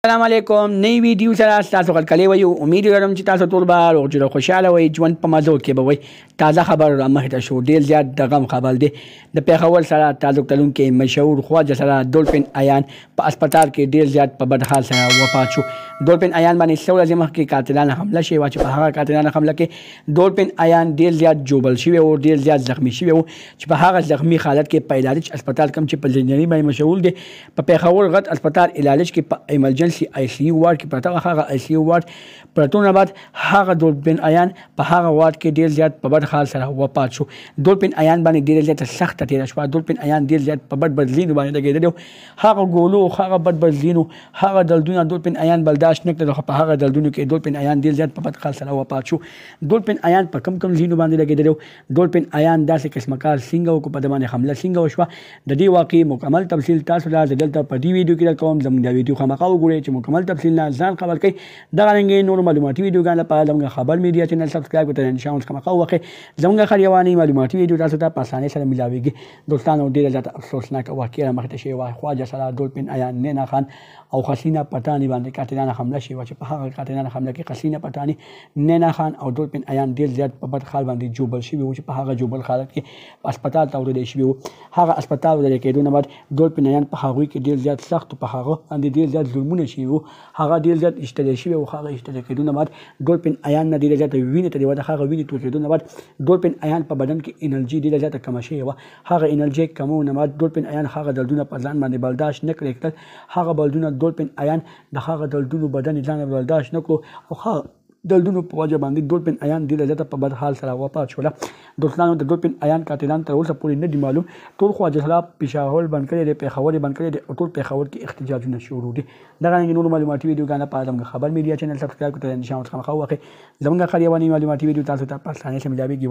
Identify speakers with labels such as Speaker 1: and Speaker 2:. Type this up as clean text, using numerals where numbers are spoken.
Speaker 1: السلام علیکم نئی ویډیو سره تاسو غلکلی وي امید لرم چې تاسو ټول به روغ جوړ خوشحاله وئ ژوند په مزو کې به وئ تازه خبر رامخته شو ډېر زیات د غم خبر دی د پېښور سره تعلق لرونکی مشهور خواجه سره ډولفین ایان په هسپتال کې ډېر زیات په بد حال سره وفات شو ډولفین ایان باندې څو ورځې مخکې قاتلانه حمله شوې وه چې په هغه قاتلانه حمله کې ډولفین ایان ډېر زیات جوبل شوی و ډېر زیات زخمي شوی و چې په هغه زخمي حالت کې په علاج هسپتال کوم چې په زنداني باندې مشهور دی په پېښور غټ هسپتال علاج کې په ایمرجنسي آی سی یو وارډ کې پراته وه هغه آی سی یو وارډ پرتون بعد هغه ډولفین ایان په هغه وارډ کې ډېر زیات په بد حال سره وفات شو ډولفین ایان باندې ډېره زیاته سخته تېره شوه ډولفین ایان ډېر زیات په بد بدلینو باندې لګېدلی و هغه ګولو هغه بد بدلینو هغه دردونه ډولفین ایان برداشت نه کړل په هغه دردونو کې ډولفین ایان ډېر زیات په بد حال سره وفات شو ډولفین ایان په کم ځینو باندې لګېدلی و ډولفین ایان داسې قسمه کار څنګه وکړو په ده باندې حمله څنګه وشوه د دې واقعې مکمل تفصیل تاسو ته زه دلته په دې ویډیو کې درکوم زموږ دا ویډیو خامخا وګورئ چې مکمل تفصیل نه ځان خبر کوي دغه رنګې نورو معلوماتي ویډیوګانو لپاره زموږ خبر میډیا چینل سبسکرایب کړئ ان شاء الله خامخا ووهئ زموږ خریواني معلوماتي ویډیو تاسو ته په اسانۍ سره میلاویږي دوستانو ډېره زیاته افسوسناکه واقعه رامخته شوې وه خواجه سره ډولفین ایان نینا خان او حسینه پټاني باندې قاتلانه حمله شوې وه چې په هغه قاتلانه حمله کې حسینه پټاني نینا خان او ډولفین ایان ډېر زیات په بد حال باندې جوبل شوي وو چې په هغه جوبل حالت کې هسپتال ته وړلی شوي وو هغه هسپتال وړلی کېدو نه بعد ډولفین ایان په هغوی کې ډېر زیات سخت په هغه باندې ډېر زیات ظلمونه شوي وو هغه ډېر زیات ایستلی شوي وو هغه ایستلی کېدو نه بعد ډولفین ایان نه ډېره زیاته وینې ته د هغه وینې تویېدو نه بعد ډولفین ایان په بدن کې انرژي ډېره زیاته کمه شوې وه هغه انرژي کمو نه بعد ډولفین ایان هغه دردونه په ځان باندې برداشت نه کړی کړل هغه دردونه ډولفین ایان د هغه دردونو بدن ځان برداشت نه کړو او هغه دردونو په وجه باندې ډولفین ایان ډېره زیاته په بد حال سره وفات شوله دوستانو د ډولفین ایان قاتلان تر اوسه پورې نه دي معلوم ټول خواجه سره پېښور بند کړی دی پېښور یې بند کړی دی او ټول پېښور کې احتجاجونه شروع دي دغه رنګې نورو معلوماتي ویډیوګانو لپاره زموږ خبر میډیا چینل سبسکرایب کړئ ان شاء الله خامخا ووهئ زموږ خریواني معلوماتي ویډیو تاسو ته په اسانۍ سره میلاویږي